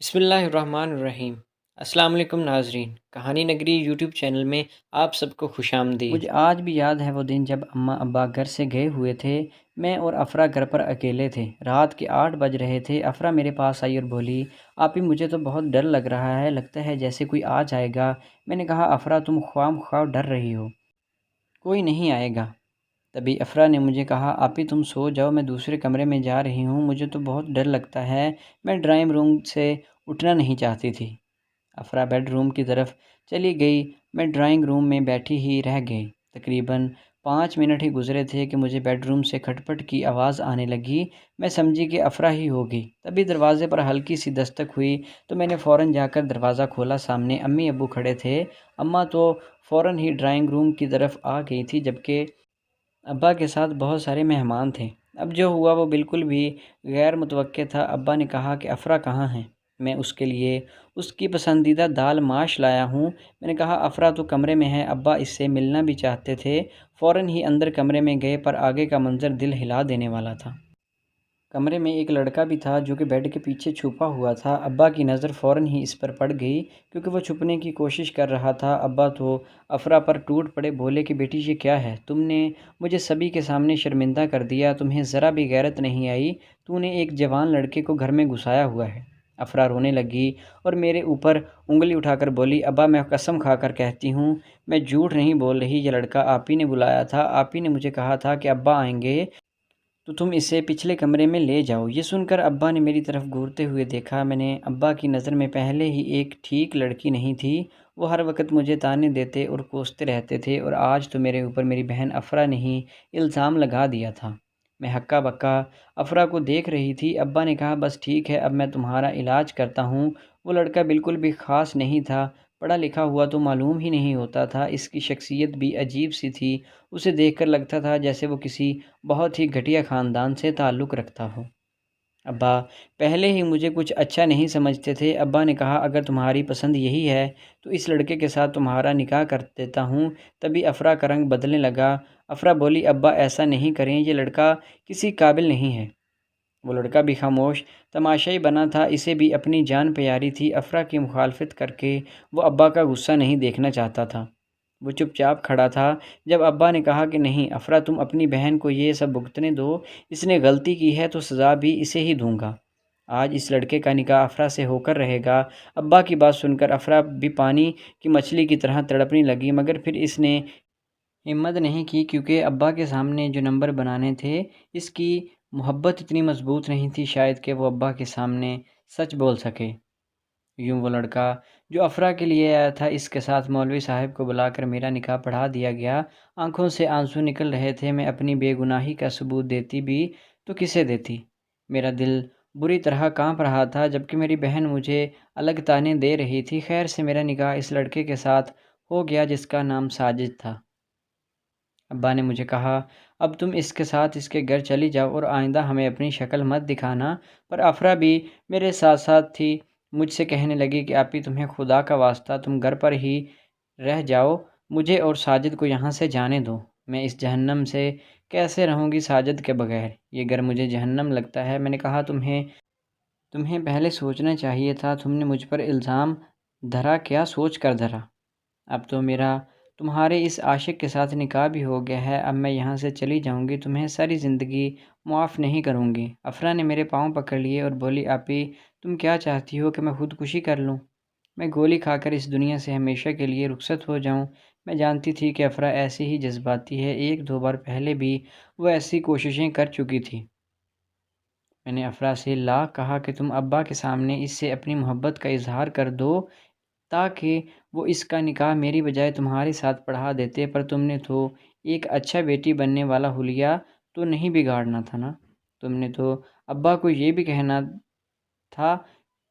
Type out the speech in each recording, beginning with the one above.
بسم اللہ الرحمن الرحیم۔ السلام علیکم ناظرین، کہانی نگری یوٹیوب چینل میں آپ سب کو خوش آمدید۔ مجھے آج بھی یاد ہے وہ دن جب اماں ابا گھر سے گئے ہوئے تھے۔ میں اور افرا گھر پر اکیلے تھے۔ رات کے 8 بج رہے تھے۔ افرا میرے پاس آئی اور بولی، آپی مجھے تو بہت ڈر لگ رہا ہے، لگتا ہے جیسے کوئی آ جائے گا۔ میں نے کہا افرا تم خواہ مخواہ ڈر رہی ہو، کوئی نہیں آئے گا۔ تبھی افرا نے مجھے کہا، آپی تم سو جاؤ، میں دوسرے کمرے میں جا رہی ہوں، مجھے تو بہت ڈر لگتا ہے۔ میں ڈرائنگ روم سے اٹھنا نہیں چاہتی تھی۔ افرا بیڈ روم کی طرف چلی گئی۔ میں ڈرائنگ روم میں بیٹھی ہی رہ گئی۔ تقریباً 5 منٹ ہی گزرے تھے کہ مجھے بیڈ روم سے کھٹ پٹ کی آواز آنے لگی۔ میں سمجھی کہ افرا ہی ہوگی۔ تبھی دروازے پر ہلکی سی دستک ہوئی تو میں نے فوراً جا کر دروازہ کھولا۔ سامنے امی ابو کھڑے تھے۔ اماں تو فوراً ہی ڈرائنگ روم کی طرف آ گئی تھی، جبکہ ابا کے ساتھ بہت سارے مہمان تھے۔ اب جو ہوا وہ بالکل بھی غیر متوقع تھا۔ ابا نے کہا کہ افرا کہاں ہے؟ میں اس کے لیے اس کی پسندیدہ دال ماش لایا ہوں۔ میں نے کہا افرا تو کمرے میں ہے، ابا اس سے ملنا بھی چاہتے تھے۔ فوراً ہی اندر کمرے میں گئے، پر آگے کا منظر دل ہلا دینے والا تھا۔ کمرے میں ایک لڑکا بھی تھا جو کہ بیڈ کے پیچھے چھپا ہوا تھا۔ ابا کی نظر فوراً ہی اس پر پڑ گئی کیونکہ وہ چھپنے کی کوشش کر رہا تھا۔ ابا تو افرا پر ٹوٹ پڑے، بولے کہ بیٹی یہ کیا ہے؟ تم نے مجھے سبھی کے سامنے شرمندہ کر دیا، تمہیں ذرا بھی غیرت نہیں آئی، تو نے ایک جوان لڑکے کو گھر میں گھسایا ہوا ہے۔ افرا رونے لگی اور میرے اوپر انگلی اٹھا کر بولی، ابا میں قسم کھا کر کہتی ہوں میں جھوٹ نہیں بول رہی، یہ لڑکا آپی نے بلایا تھا، آپی نے مجھے کہا تھا کہ ابا آئیں گے تو تم اسے پچھلے کمرے میں لے جاؤ۔ یہ سن کر ابا نے میری طرف گھورتے ہوئے دیکھا۔ میں نے ابا کی نظر میں پہلے ہی ایک ٹھیک لڑکی نہیں تھی۔ وہ ہر وقت مجھے تانے دیتے اور کوستے رہتے تھے، اور آج تو میرے اوپر میری بہن افرا نے ہی الزام لگا دیا تھا۔ میں ہکا بکا افرا کو دیکھ رہی تھی۔ ابا نے کہا، بس ٹھیک ہے، اب میں تمہارا علاج کرتا ہوں۔ وہ لڑکا بالکل بھی خاص نہیں تھا، پڑھا لکھا ہوا تو معلوم ہی نہیں ہوتا تھا۔ اس کی شخصیت بھی عجیب سی تھی، اسے دیکھ کر لگتا تھا جیسے وہ کسی بہت ہی گھٹیا خاندان سے تعلق رکھتا ہو۔ ابا پہلے ہی مجھے کچھ اچھا نہیں سمجھتے تھے۔ ابا نے کہا، اگر تمہاری پسند یہی ہے تو اس لڑکے کے ساتھ تمہارا نکاح کر دیتا ہوں۔ تبھی افرا کا رنگ بدلنے لگا۔ افرا بولی، ابا ایسا نہیں کریں، یہ لڑکا کسی قابل نہیں ہے۔ وہ لڑکا بھی خاموش تماشائی بنا تھا، اسے بھی اپنی جان پیاری تھی۔ افرا کی مخالفت کر کے وہ ابا کا غصہ نہیں دیکھنا چاہتا تھا۔ وہ چپ چاپ کھڑا تھا۔ جب ابا نے کہا کہ نہیں افرا، تم اپنی بہن کو یہ سب بھگتنے دو، اس نے غلطی کی ہے تو سزا بھی اسے ہی دوں گا۔ آج اس لڑکے کا نکاح افرا سے ہو کر رہے گا۔ ابا کی بات سن کر افرا بھی پانی کی مچھلی کی طرح تڑپنے لگی، مگر پھر اس نے ہمت نہیں کی کیونکہ ابا کے سامنے جو نمبر بنانے تھے، اس کی محبت اتنی مضبوط نہیں تھی شاید کہ وہ ابا کے سامنے سچ بول سکے۔ یوں وہ لڑکا جو افرا کے لیے آیا تھا، اس کے ساتھ مولوی صاحب کو بلا کر میرا نکاح پڑھا دیا گیا۔ آنکھوں سے آنسو نکل رہے تھے۔ میں اپنی بے گناہی کا ثبوت دیتی بھی تو کسے دیتی؟ میرا دل بری طرح کانپ رہا تھا، جبکہ میری بہن مجھے الگ تانے دے رہی تھی۔ خیر سے میرا نکاح اس لڑکے کے ساتھ ہو گیا جس کا نام ساجد تھا۔ ابا نے مجھے کہا، اب تم اس کے ساتھ اس کے گھر چلی جاؤ اور آئندہ ہمیں اپنی شکل مت دکھانا۔ پر افرا بھی میرے ساتھ ساتھ تھی۔ مجھ سے کہنے لگی کہ آپی تمہیں خدا کا واسطہ تم گھر پر ہی رہ جاؤ، مجھے اور ساجد کو یہاں سے جانے دو۔ میں اس جہنم سے کیسے رہوں گی ساجد کے بغیر؟ یہ گھر مجھے جہنم لگتا ہے۔ میں نے کہا، تمہیں پہلے سوچنا چاہیے تھا، تم نے مجھ پر الزام دھرا، کیا سوچ کر دھرا؟ اب تو میرا تمہارے اس عاشق کے ساتھ نکاح بھی ہو گیا ہے، اب میں یہاں سے چلی جاؤں گی، تمہیں ساری زندگی معاف نہیں کروں گی۔ افرا نے میرے پاؤں پکڑ لیے اور بولی، آپی تم کیا چاہتی ہو کہ میں خودکشی کر لوں؟ میں گولی کھا کر اس دنیا سے ہمیشہ کے لیے رخصت ہو جاؤں؟ میں جانتی تھی کہ افرا ایسی ہی جذباتی ہے، ایک دو بار پہلے بھی وہ ایسی کوششیں کر چکی تھی۔ میں نے افرا سے لاکھ کہا کہ تم ابا کے سامنے اس سے اپنی محبت کا اظہار کر دو تاکہ وہ اس کا نکاح میری بجائے تمہارے ساتھ پڑھا دیتے، پر تم نے تو ایک اچھا بیٹی بننے والا حلیہ تو نہیں بگاڑنا تھا نا؟ تم نے تو ابا کو یہ بھی کہنا تھا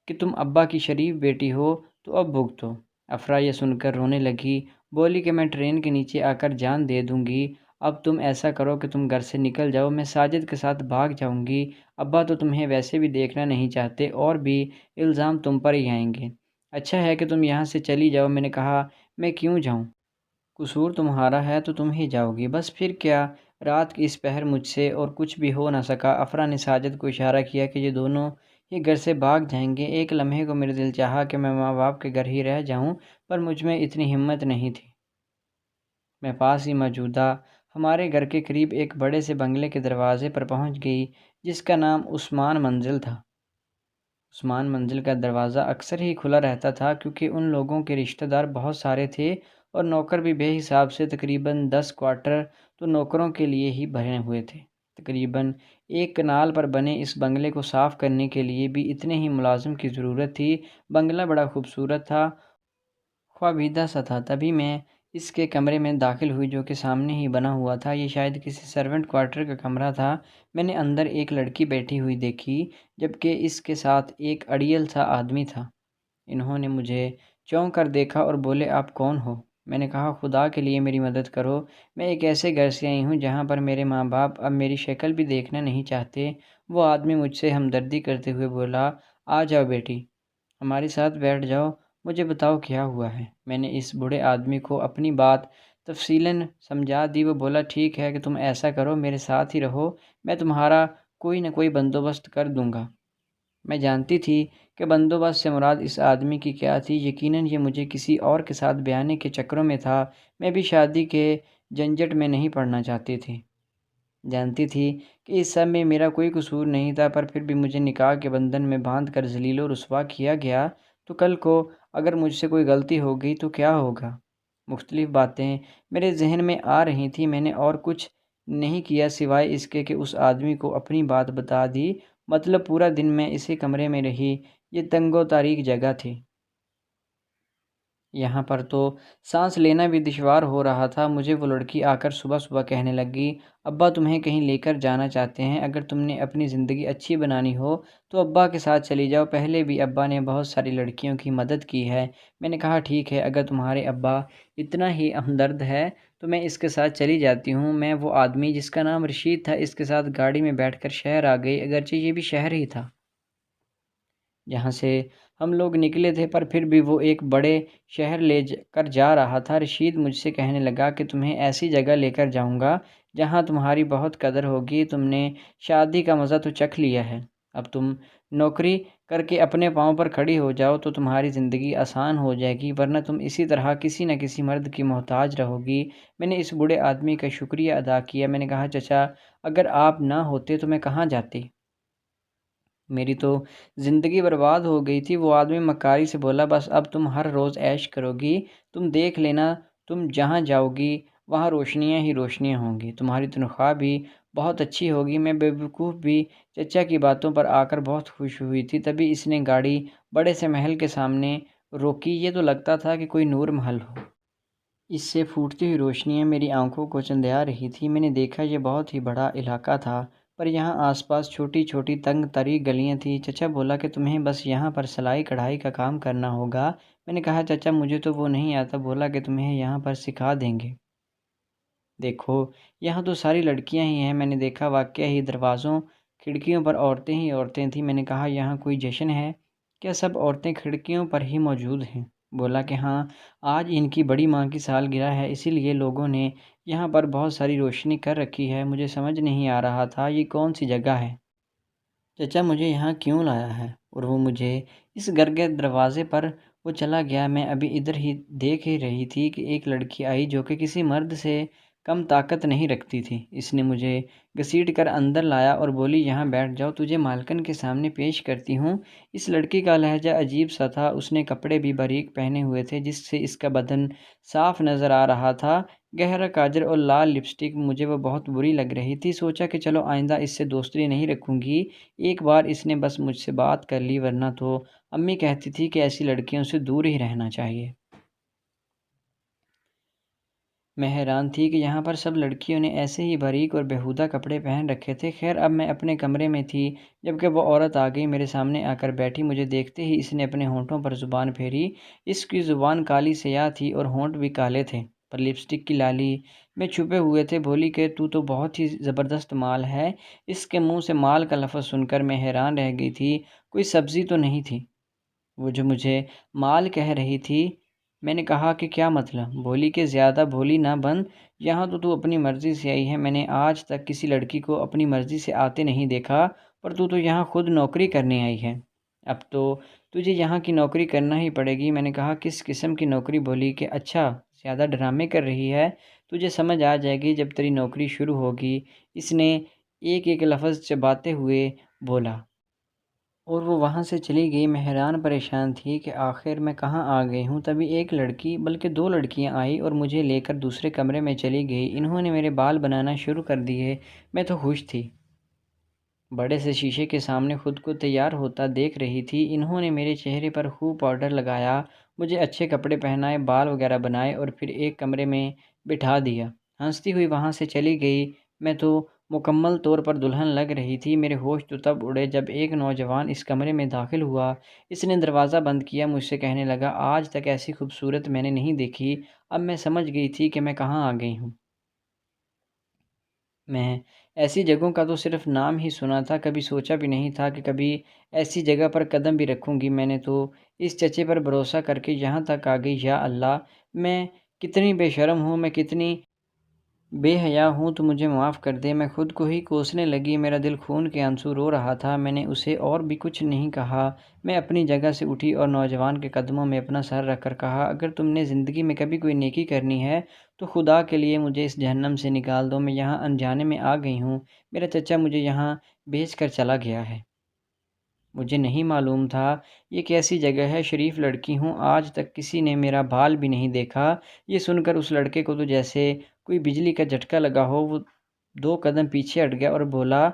کہ تم ابا کی شریف بیٹی ہو، تو اب بھگتو۔ افرا یہ سن کر رونے لگی، بولی کہ میں ٹرین کے نیچے آ کر جان دے دوں گی۔ اب تم ایسا کرو کہ تم گھر سے نکل جاؤ، میں ساجد کے ساتھ بھاگ جاؤں گی۔ ابا تو تمہیں ویسے بھی دیکھنا نہیں چاہتے، اور بھی الزام تم پر ہی آئیں گے۔ اچھا ہے کہ تم یہاں سے چلی جاؤ۔ میں نے کہا، میں کیوں جاؤں؟ قصور تمہارا ہے تو تم ہی جاؤ گی، بس پھر کیا؟ رات کی اس پہر مجھ سے اور کچھ بھی ہو نہ سکا۔ افرا نے ساجد کو اشارہ کیا کہ یہ دونوں یہ گھر سے بھاگ جائیں گے۔ ایک لمحے کو میرے دل چاہا کہ میں ماں باپ کے گھر ہی رہ جاؤں، پر مجھ میں اتنی ہمت نہیں تھی۔ میں پاس ہی موجودہ ہمارے گھر کے قریب ایک بڑے سے بنگلے کے دروازے پر پہنچ گئی، جس کا نام عثمان منزل تھا۔ عثمان منزل کا دروازہ اکثر ہی کھلا رہتا تھا، کیونکہ ان لوگوں کے رشتہ دار بہت سارے تھے اور نوکر بھی بے حساب سے تقریباً 10 کوارٹر تو نوکروں کے لیے ہی بھرے ہوئے تھے۔ تقریباً 1 کنال پر بنے اس بنگلے کو صاف کرنے کے لیے بھی اتنے ہی ملازم کی ضرورت تھی۔ بنگلہ بڑا خوبصورت تھا، خوابیدہ سا تھا۔ تبھی میں اس کے کمرے میں داخل ہوئی، جو کہ سامنے ہی بنا ہوا تھا۔ یہ شاید کسی سرونٹ کوارٹر کا کمرہ تھا۔ میں نے اندر ایک لڑکی بیٹھی ہوئی دیکھی، جبکہ اس کے ساتھ ایک اڑیل سا آدمی تھا۔ انہوں نے مجھے چونک کر دیکھا اور بولے، آپ کون ہو؟ میں نے کہا، خدا کے لیے میری مدد کرو، میں ایک ایسے گھر سے آئی ہوں جہاں پر میرے ماں باپ اب میری شکل بھی دیکھنا نہیں چاہتے۔ وہ آدمی مجھ سے ہمدردی کرتے ہوئے بولا، آ جاؤ بیٹی، ہمارے ساتھ بیٹھ جاؤ، مجھے بتاؤ کیا ہوا ہے۔ میں نے اس بوڑھے آدمی کو اپنی بات تفصیلاً سمجھا دی۔ وہ بولا، ٹھیک ہے کہ تم ایسا کرو، میرے ساتھ ہی رہو، میں تمہارا کوئی نہ کوئی بندوبست کر دوں گا۔ میں جانتی تھی کہ بندوبست سے مراد اس آدمی کی کیا تھی۔ یقیناً یہ مجھے کسی اور کے ساتھ بیانے کے چکروں میں تھا۔ میں بھی شادی کے جھنجٹ میں نہیں پڑنا چاہتی تھی۔ جانتی تھی کہ اس سب میں میرا کوئی قصور نہیں تھا، پر پھر بھی مجھے نکاح کے بندھن میں باندھ کر ذلیل و رسوا کیا گیا، تو کل کو اگر مجھ سے کوئی غلطی ہو گئی تو کیا ہوگا؟ مختلف باتیں میرے ذہن میں آ رہی تھیں۔ میں نے اور کچھ نہیں کیا سوائے اس کے کہ اس آدمی کو اپنی بات بتا دی۔ مطلب پورا دن میں اسی کمرے میں رہی۔ یہ تنگ و تاریک جگہ تھی، یہاں پر تو سانس لینا بھی دشوار ہو رہا تھا۔ مجھے وہ لڑکی آ کر صبح صبح کہنے لگی، ابا تمہیں کہیں لے کر جانا چاہتے ہیں، اگر تم نے اپنی زندگی اچھی بنانی ہو تو ابا کے ساتھ چلی جاؤ، پہلے بھی ابا نے بہت ساری لڑکیوں کی مدد کی ہے۔ میں نے کہا، ٹھیک ہے، اگر تمہارے ابا اتنا ہی ہمدرد ہے تو میں اس کے ساتھ چلی جاتی ہوں۔ میں وہ آدمی جس کا نام رشید تھا، اس کے ساتھ گاڑی میں بیٹھ کر شہر آ گئی، اگرچہ یہ بھی شہر ہی تھا جہاں سے ہم لوگ نکلے تھے، پر پھر بھی وہ ایک بڑے شہر کر جا رہا تھا۔ رشید مجھ سے کہنے لگا کہ تمہیں ایسی جگہ لے کر جاؤں گا جہاں تمہاری بہت قدر ہوگی، تم نے شادی کا مزہ تو چکھ لیا ہے، اب تم نوکری کر کے اپنے پاؤں پر کھڑی ہو جاؤ تو تمہاری زندگی آسان ہو جائے گی، ورنہ تم اسی طرح کسی نہ کسی مرد کی محتاج رہو گی۔ میں نے اس بوڑھے آدمی کا شکریہ ادا کیا۔ میں نے کہا، چچا، اگر آپ نہ ہوتے تو میں کہاں جاتی؟ میری تو زندگی برباد ہو گئی تھی۔ وہ آدمی مکاری سے بولا، بس اب تم ہر روز عیش کرو گی، تم دیکھ لینا، تم جہاں جاؤ گی وہاں روشنیاں ہی روشنیاں ہوں گی، تمہاری تنخواہ بھی بہت اچھی ہوگی۔ میں بے وقوف بھی چچا کی باتوں پر آ کر بہت خوش ہوئی تھی۔ تبھی اس نے گاڑی بڑے سے محل کے سامنے روکی۔ یہ تو لگتا تھا کہ کوئی نور محل ہو۔ اس سے پھوٹتی ہوئی روشنیاں میری آنکھوں کو چندھیا رہی تھی۔ میں نے دیکھا یہ بہت ہی بڑا علاقہ تھا، پر یہاں آس پاس چھوٹی چھوٹی تنگ تری گلیاں تھیں۔ چچا بولا کہ تمہیں بس یہاں پر سلائی کڑھائی کا کام کرنا ہوگا۔ میں نے کہا، چچا مجھے تو وہ نہیں آتا۔ بولا کہ تمہیں یہاں پر سکھا دیں گے، دیکھو یہاں تو ساری لڑکیاں ہی ہیں۔ میں نے دیکھا واقعہ ہی دروازوں کھڑکیوں پر عورتیں ہی عورتیں تھیں۔ میں نے کہا، یہاں کوئی جشن ہے کیا؟ سب عورتیں کھڑکیوں پر ہی موجود ہیں۔ بولا کہ ہاں، آج ان کی بڑی ماں کی سالگرہ ہے، اسی لیے لوگوں نے یہاں پر بہت ساری روشنی کر رکھی ہے۔ مجھے سمجھ نہیں آ رہا تھا یہ کون سی جگہ ہے، چچا مجھے یہاں کیوں لایا ہے؟ اور وہ مجھے اس گھر کے دروازے پر وہ چلا گیا۔ میں ابھی ادھر ہی دیکھ ہی رہی تھی کہ ایک لڑکی آئی جو کہ کسی مرد سے کم طاقت نہیں رکھتی تھی۔ اس نے مجھے گھسیٹ کر اندر لایا اور بولی، یہاں بیٹھ جاؤ، تجھے مالکن کے سامنے پیش کرتی ہوں۔ اس لڑکی کا لہجہ عجیب سا تھا، اس نے کپڑے بھی باریک پہنے ہوئے تھے جس سے اس کا بدن صاف نظر آ رہا تھا۔ گہرا کاجل اور لال لپسٹک، مجھے وہ بہت بری لگ رہی تھی۔ سوچا کہ چلو آئندہ اس سے دوستی نہیں رکھوں گی۔ ایک بار اس نے بس مجھ سے بات کر لی، ورنہ تو امی کہتی تھی کہ ایسی لڑکیوں سے دور ہی رہنا چاہیے۔ میں حیران تھی کہ یہاں پر سب لڑکیوں نے ایسے ہی باریک اور بیہودہ کپڑے پہن رکھے تھے۔ خیر، اب میں اپنے کمرے میں تھی جبکہ وہ عورت آ گئی، میرے سامنے آ کر بیٹھی۔ مجھے دیکھتے ہی اس نے اپنے ہونٹوں پر زبان پھیری۔ اس کی زبان کالی سیاہ تھی اور ہونٹ بھی کالے تھے، پر لپسٹک کی لالی میں چھپے ہوئے تھے۔ بولی کہ تو بہت ہی زبردست مال ہے۔ اس کے منہ سے مال کا لفظ سن کر میں حیران رہ گئی تھی۔ کوئی سبزی تو نہیں تھی وہ جو مجھے مال کہہ رہی تھی؟ میں نے کہا کہ کیا مطلب؟ بولی کہ زیادہ بھولی نہ بن، یہاں تو اپنی مرضی سے آئی ہے، میں نے آج تک کسی لڑکی کو اپنی مرضی سے آتے نہیں دیکھا، پر تو یہاں خود نوکری کرنے آئی ہے، اب تو تجھے یہاں کی نوکری کرنا ہی پڑے گی۔ میں نے کہا کس قسم کی نوکری؟ بولی کہ اچھا زیادہ ڈرامے کر رہی ہے، تجھے سمجھ آ جائے گی جب تیری نوکری شروع ہوگی۔ اس نے ایک ایک لفظ چباتے ہوئے بولا اور وہ وہاں سے چلی گئی۔ میں حیران پریشان تھی کہ آخر میں کہاں آ گئی ہوں۔ تبھی ایک لڑکی بلکہ دو لڑکیاں آئیں اور مجھے لے کر دوسرے کمرے میں چلی گئی۔ انہوں نے میرے بال بنانا شروع کر دیے۔ میں تو خوش تھی، بڑے سے شیشے کے سامنے خود کو تیار ہوتا دیکھ رہی تھی۔ انہوں نے میرے چہرے پر خوب پاؤڈر لگایا، مجھے اچھے کپڑے پہنائے، بال وغیرہ بنائے اور پھر ایک کمرے میں بٹھا دیا۔ ہنستی ہوئی وہاں سے چلی گئی۔ میں تو مکمل طور پر دلہن لگ رہی تھی۔ میرے ہوش تو تب اڑے جب ایک نوجوان اس کمرے میں داخل ہوا۔ اس نے دروازہ بند کیا، مجھ سے کہنے لگا، آج تک ایسی خوبصورت میں نے نہیں دیکھی۔ اب میں سمجھ گئی تھی کہ میں کہاں آ گئی ہوں۔ میں ایسی جگہوں کا تو صرف نام ہی سنا تھا، کبھی سوچا بھی نہیں تھا کہ کبھی ایسی جگہ پر قدم بھی رکھوں گی۔ میں نے تو اس چچے پر بھروسہ کر کے یہاں تک آ گئی۔ یا اللہ، میں کتنی بے شرم ہوں، میں کتنی بے حیا ہوں، تو مجھے معاف کر دے۔ میں خود کو ہی کوسنے لگی، میرا دل خون کے آنسو رو رہا تھا۔ میں نے اسے اور بھی کچھ نہیں کہا۔ میں اپنی جگہ سے اٹھی اور نوجوان کے قدموں میں اپنا سر رکھ کر کہا، اگر تم نے زندگی میں کبھی کوئی نیکی کرنی ہے تو خدا کے لیے مجھے اس جہنم سے نکال دو۔ میں یہاں انجانے میں آ گئی ہوں، میرا چچا مجھے یہاں بھیج کر چلا گیا ہے۔ مجھے نہیں معلوم تھا یہ کیسی جگہ ہے، شریف لڑکی ہوں، آج تک کسی نے میرا بال بھی نہیں دیکھا۔ یہ سن کر اس لڑکے کو تو جیسے کوئی بجلی کا جھٹکا لگا ہو، وہ دو قدم پیچھے ہٹ گیا اور بولا،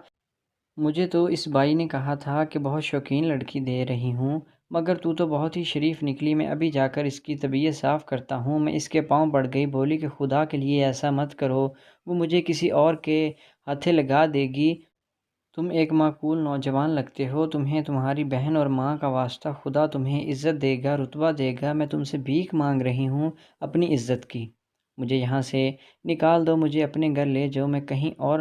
مجھے تو اس بائی نے کہا تھا کہ بہت شوقین لڑکی دے رہی ہوں، مگر تو بہت ہی شریف نکلی۔ میں ابھی جا کر اس کی طبیعت صاف کرتا ہوں۔ میں اس کے پاؤں پڑ گئی، بولی کہ خدا کے لیے ایسا مت کرو، وہ مجھے کسی اور کے ہاتھے لگا دے گی۔ تم ایک معقول نوجوان لگتے ہو، تمہیں تمہاری بہن اور ماں کا واسطہ، خدا تمہیں عزت دے گا، رتبہ دے گا۔ میں تم سے بھیک مانگ رہی ہوں اپنی عزت کی، مجھے یہاں سے نکال دو، مجھے اپنے گھر لے جاؤ، میں کہیں اور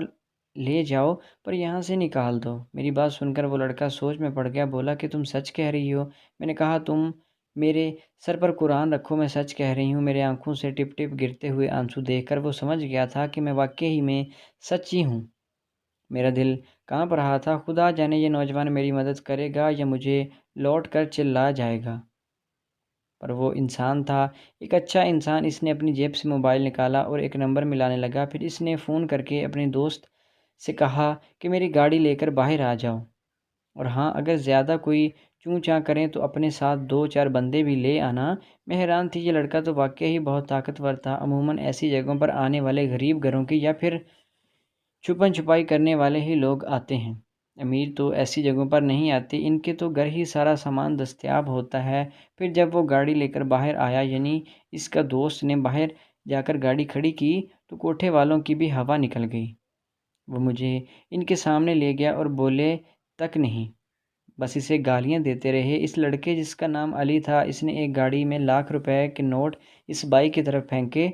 لے جاؤ پر یہاں سے نکال دو۔ میری بات سن کر وہ لڑکا سوچ میں پڑ گیا، بولا کہ تم سچ کہہ رہی ہو؟ میں نے کہا، تم میرے سر پر قرآن رکھو، میں سچ کہہ رہی ہوں۔ میرے آنکھوں سے ٹپ ٹپ گرتے ہوئے آنسو دیکھ کر وہ سمجھ گیا تھا کہ میں واقعی میں سچی ہوں۔ میرا دل کانپ رہا تھا، خدا جانے یہ نوجوان میری مدد کرے گا یا مجھے لوٹ کر چلا جائے گا۔ پر وہ انسان تھا، ایک اچھا انسان۔ اس نے اپنی جیب سے موبائل نکالا اور ایک نمبر ملانے لگا، پھر اس نے فون کر کے اپنے دوست سے کہا کہ میری گاڑی لے کر باہر آ جاؤ، اور ہاں اگر زیادہ کوئی چوں چاں کریں تو اپنے ساتھ دو چار بندے بھی لے آنا۔ میں حیران تھی، یہ لڑکا تو واقعی بہت طاقتور تھا۔ عموماً ایسی جگہوں پر آنے والے غریب گھروں کی یا پھر چھپن چھپائی کرنے والے ہی لوگ آتے ہیں، امیر تو ایسی جگہوں پر نہیں آتے، ان کے تو گھر ہی سارا سامان دستیاب ہوتا ہے۔ پھر جب وہ گاڑی لے کر باہر آیا، یعنی اس کا دوست نے باہر جا کر گاڑی کھڑی کی، تو کوٹھے والوں کی بھی ہوا نکل گئی۔ وہ مجھے ان کے سامنے لے گیا اور بولے تک نہیں، بس اسے گالیاں دیتے رہے۔ اس لڑکے جس کا نام علی تھا، اس نے ایک گاڑی میں لاکھ روپے کے نوٹ اس بائی کی طرف پھینکے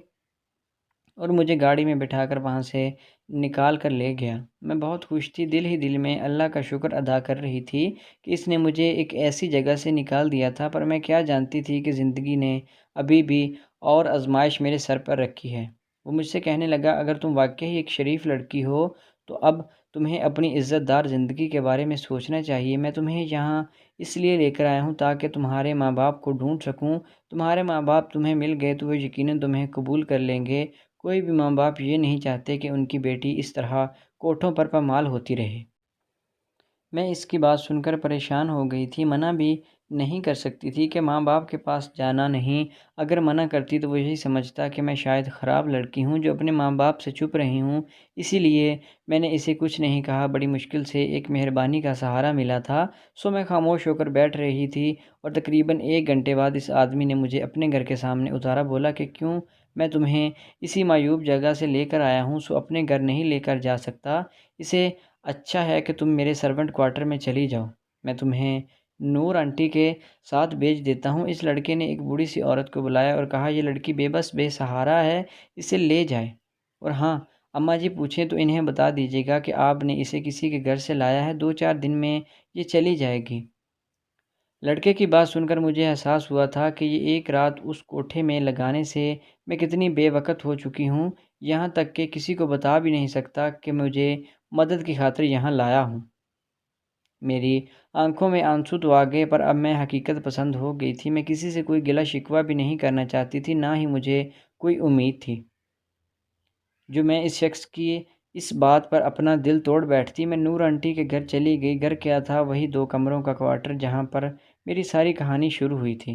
اور مجھے گاڑی میں بٹھا کر وہاں سے نکال کر لے گیا۔ میں بہت خوش تھی، دل ہی دل میں اللہ کا شکر ادا کر رہی تھی کہ اس نے مجھے ایک ایسی جگہ سے نکال دیا تھا، پر میں کیا جانتی تھی کہ زندگی نے ابھی بھی اور آزمائش میرے سر پر رکھی ہے۔ وہ مجھ سے کہنے لگا، اگر تم واقعی ایک شریف لڑکی ہو تو اب تمہیں اپنی عزت دار زندگی کے بارے میں سوچنا چاہیے۔ میں تمہیں یہاں اس لیے لے کر آیا ہوں تاکہ تمہارے ماں باپ کو ڈھونڈ سکوں۔ تمہارے ماں باپ تمہیں مل گئے تو وہ یقیناً تمہیں قبول کر لیں گے۔ کوئی بھی ماں باپ یہ نہیں چاہتے کہ ان کی بیٹی اس طرح کوٹھوں پر پامال ہوتی رہے۔ میں اس کی بات سن کر پریشان ہو گئی تھی، منع بھی نہیں کر سکتی تھی کہ ماں باپ کے پاس جانا نہیں۔ اگر منع کرتی تو وہ یہی سمجھتا کہ میں شاید خراب لڑکی ہوں جو اپنے ماں باپ سے چھپ رہی ہوں، اسی لیے میں نے اسے کچھ نہیں کہا۔ بڑی مشکل سے ایک مہربانی کا سہارا ملا تھا، سو میں خاموش ہو کر بیٹھ رہی تھی، اور تقریباً 1 گھنٹے بعد اس آدمی نے مجھے اپنے گھر کے سامنے اتارا، بولا کہ کیوں میں تمہیں اسی معیوب جگہ سے لے کر آیا ہوں، سو اپنے گھر نہیں لے کر جا سکتا، اسے اچھا ہے کہ تم میرے سرونٹ کوارٹر میں چلی جاؤ، میں تمہیں نور آنٹی کے ساتھ بھیج دیتا ہوں۔ اس لڑکے نے ایک بوڑھی سی عورت کو بلایا اور کہا، یہ لڑکی بے بس بے سہارا ہے، اسے لے جائے، اور ہاں اماں جی پوچھیں تو انہیں بتا دیجیے گا کہ آپ نے اسے کسی کے گھر سے لایا ہے، 2 4 دن میں یہ چلی جائے گی۔ لڑکے کی بات سن کر مجھے احساس ہوا تھا کہ یہ ایک رات اس کوٹھے میں لگانے سے میں کتنی بے وقت ہو چکی ہوں، یہاں تک کہ کسی کو بتا بھی نہیں سکتا کہ مجھے مدد کی خاطر یہاں لایا ہوں۔ میری آنکھوں میں آنسو تو آ گئے، پر اب میں حقیقت پسند ہو گئی تھی۔ میں کسی سے کوئی گلہ شکوہ بھی نہیں کرنا چاہتی تھی، نہ ہی مجھے کوئی امید تھی جو میں اس شخص کی اس بات پر اپنا دل توڑ بیٹھتی۔ میں نور آنٹی کے گھر چلی گئی۔ گھر کیا تھا، وہی 2 کمروں کا کوارٹر جہاں پر میری ساری کہانی شروع ہوئی تھی۔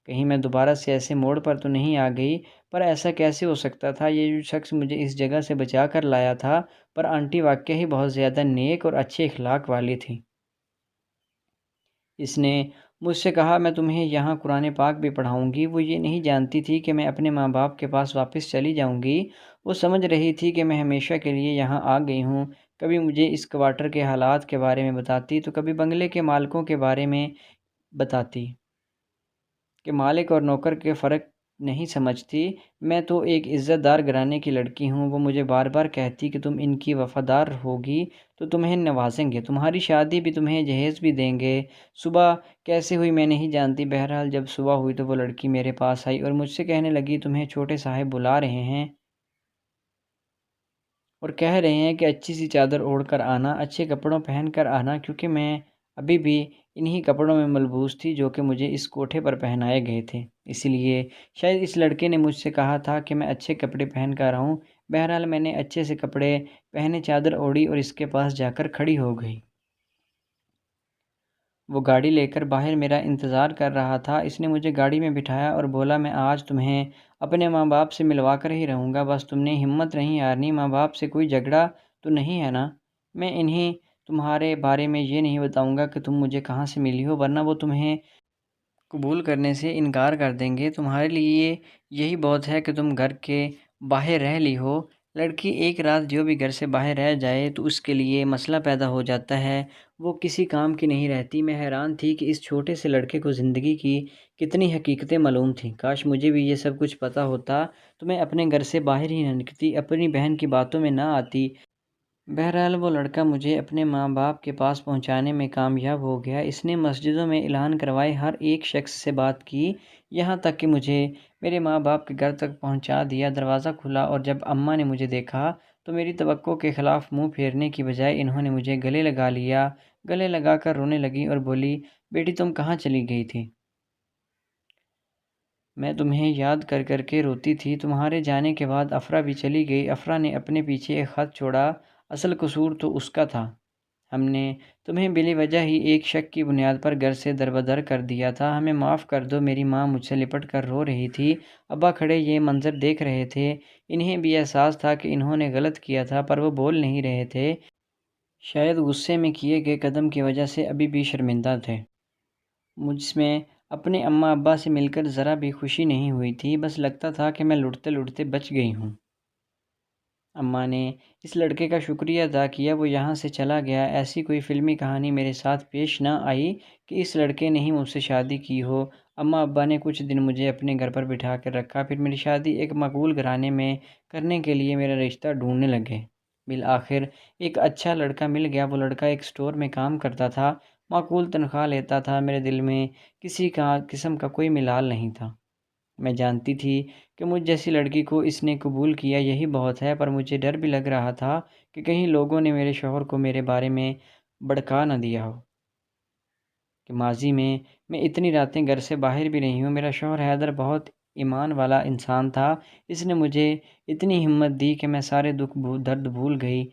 کہیں میں دوبارہ سے ایسے موڑ پر تو نہیں آ گئی، پر ایسا کیسے ہو سکتا تھا؟ یہ جو شخص مجھے اس جگہ سے بچا کر لایا تھا، پر آنٹی واقعی ہی بہت زیادہ نیک اور اچھے اخلاق والی تھی۔ اس نے مجھ سے کہا میں تمہیں یہاں قرآن پاک بھی پڑھاؤں گی۔ وہ یہ نہیں جانتی تھی کہ میں اپنے ماں باپ کے پاس واپس چلی جاؤں گی۔ وہ سمجھ رہی تھی کہ میں ہمیشہ کے لیے یہاں آ گئی ہوں۔ کبھی مجھے اس کوارٹر کے حالات کے بارے میں بتاتی، تو کبھی بنگلے کے مالکوں کے بارے میں بتاتی کہ مالک اور نوکر کے فرق نہیں سمجھتی، میں تو ایک عزت دار گھرانے کی لڑکی ہوں۔ وہ مجھے بار بار کہتی کہ تم ان کی وفادار ہوگی تو تمہیں نوازیں گے، تمہاری شادی بھی، تمہیں جہیز بھی دیں گے۔ صبح کیسے ہوئی میں نہیں جانتی، بہرحال جب صبح ہوئی تو وہ لڑکی میرے پاس آئی اور مجھ سے کہنے لگی تمہیں چھوٹے صاحب بلا رہے ہیں اور کہہ رہے ہیں کہ اچھی سی چادر اوڑھ کر آنا، اچھے کپڑوں پہن کر آنا، کیونکہ میں ابھی بھی انہی کپڑوں میں ملبوس تھی جو کہ مجھے اس کوٹھے پر پہنائے گئے تھے۔ اس لیے شاید اس لڑکے نے مجھ سے کہا تھا کہ میں اچھے کپڑے پہن کر آؤں۔ بہرحال میں نے اچھے سے کپڑے پہنے، چادر اوڑھی اور اس کے پاس جا کر کھڑی ہو گئی۔ وہ گاڑی لے کر باہر میرا انتظار کر رہا تھا۔ اس نے مجھے گاڑی میں بٹھایا اور بولا میں آج تمہیں اپنے ماں باپ سے ملوا کر ہی رہوں گا، بس تم نے ہمت نہیں ہارنی۔ ماں باپ سے کوئی جھگڑا تو نہیں ہے نا؟ میں انہیں تمہارے بارے میں یہ نہیں بتاؤں گا کہ تم مجھے کہاں سے ملی ہو، ورنہ وہ تمہیں قبول کرنے سے انکار کر دیں گے۔ تمہارے لیے یہی بہت ہے کہ تم گھر کے باہر رہ لی ہو۔ لڑکی ایک رات جو بھی گھر سے باہر رہ جائے تو اس کے لیے مسئلہ پیدا ہو جاتا ہے، وہ کسی کام کی نہیں رہتی۔ میں حیران تھی کہ اس چھوٹے سے لڑکے کو زندگی کی کتنی حقیقتیں معلوم تھیں۔ کاش مجھے بھی یہ سب کچھ پتہ ہوتا تو میں اپنے گھر سے باہر ہی نہ نکلتی، اپنی بہن کی باتوں میں نہ آتی۔ بہرحال وہ لڑکا مجھے اپنے ماں باپ کے پاس پہنچانے میں کامیاب ہو گیا۔ اس نے مسجدوں میں اعلان کروائے، ہر ایک شخص سے بات کی، یہاں تک کہ مجھے میرے ماں باپ کے گھر تک پہنچا دیا۔ دروازہ کھلا اور جب اماں نے مجھے دیکھا تو میری توقع کے خلاف منہ پھیرنے کی بجائے انہوں نے مجھے گلے لگا لیا، گلے لگا کر رونے لگی اور بولی بیٹی تم کہاں چلی گئی تھی؟ میں تمہیں یاد کر کر کے روتی تھی۔ تمہارے جانے کے بعد افرا بھی چلی گئی۔ افرا نے اپنے پیچھے ایک خط چھوڑا، اصل قصور تو اس کا تھا۔ ہم نے تمہیں بلا وجہ ہی ایک شک کی بنیاد پر گھر سے دربدر کر دیا تھا، ہمیں معاف کر دو۔ میری ماں مجھ سے لپٹ کر رو رہی تھی، ابا کھڑے یہ منظر دیکھ رہے تھے۔ انہیں بھی احساس تھا کہ انہوں نے غلط کیا تھا، پر وہ بول نہیں رہے تھے، شاید غصے میں کیے گئے قدم کی وجہ سے ابھی بھی شرمندہ تھے۔ مجھ میں اپنے اماں ابا سے مل کر ذرا بھی خوشی نہیں ہوئی تھی، بس لگتا تھا کہ میں لڑتے لڑتے بچ گئی ہوں۔ اماں نے اس لڑکے کا شکریہ ادا کیا، وہ یہاں سے چلا گیا۔ ایسی کوئی فلمی کہانی میرے ساتھ پیش نہ آئی کہ اس لڑکے نے ہی مجھ سے شادی کی ہو۔ اماں ابا نے کچھ دن مجھے اپنے گھر پر بٹھا کر رکھا، پھر میری شادی ایک مقبول گھرانے میں کرنے کے لیے میرا رشتہ ڈھونڈنے لگے۔ بالآخر ایک اچھا لڑکا مل گیا۔ وہ لڑکا ایک اسٹور میں کام کرتا تھا، معقول تنخواہ لیتا تھا۔ میرے دل میں کسی کا قسم کا کوئی ملال نہیں تھا۔ میں جانتی تھی کہ مجھ جیسی لڑکی کو اس نے قبول کیا یہی بہت ہے، پر مجھے ڈر بھی لگ رہا تھا کہ کہیں لوگوں نے میرے شوہر کو میرے بارے میں بھڑکا نہ دیا ہو کہ ماضی میں اتنی راتیں گھر سے باہر بھی رہی ہوں۔ میرا شوہر حیدر بہت ایمان والا انسان تھا، اس نے مجھے اتنی ہمت دی کہ میں سارے دکھ درد بھول گئی۔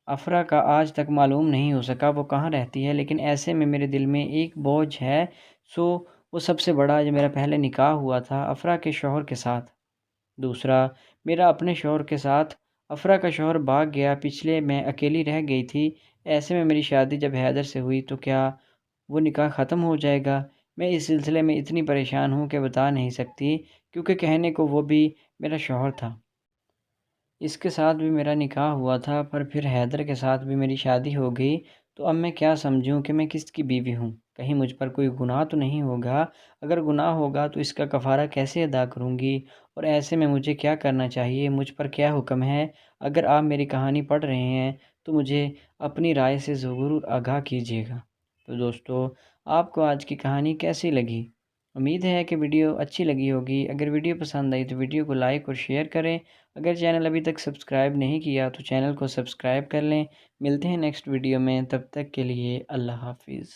افرا کا آج تک معلوم نہیں ہو سکا وہ کہاں رہتی ہے، لیکن ایسے میں میرے دل میں ایک بوجھ ہے، سو وہ سب سے بڑا جو میرا پہلے نکاح ہوا تھا افرا کے شوہر کے ساتھ، دوسرا میرا اپنے شوہر کے ساتھ۔ افرا کا شوہر بھاگ گیا، پچھلے میں اکیلی رہ گئی تھی۔ ایسے میں میری شادی جب حیدر سے ہوئی تو کیا وہ نکاح ختم ہو جائے گا؟ میں اس سلسلے میں اتنی پریشان ہوں کہ بتا نہیں سکتی، کیونکہ کہنے کو وہ بھی میرا شوہر تھا، اس کے ساتھ بھی میرا نکاح ہوا تھا، پر پھر حیدر کے ساتھ بھی میری شادی ہو گئی، تو اب میں کیا سمجھوں کہ میں کس کی بیوی ہوں؟ کہیں مجھ پر کوئی گناہ تو نہیں ہوگا؟ اگر گناہ ہوگا تو اس کا کفارہ کیسے ادا کروں گی؟ اور ایسے میں مجھے کیا کرنا چاہیے؟ مجھ پر کیا حکم ہے؟ اگر آپ میری کہانی پڑھ رہے ہیں تو مجھے اپنی رائے سے ضرور آگاہ کیجیے گا۔ تو دوستو آپ کو آج کی کہانی کیسی لگی؟ امید ہے کہ ویڈیو اچھی لگی ہوگی۔ اگر ویڈیو پسند آئی تو ویڈیو کو لائک اور شیئر کریں۔ اگر چینل ابھی تک سبسکرائب نہیں کیا تو چینل کو سبسکرائب کر لیں۔ ملتے ہیں نیکسٹ ویڈیو میں، تب تک کے لیے اللہ حافظ۔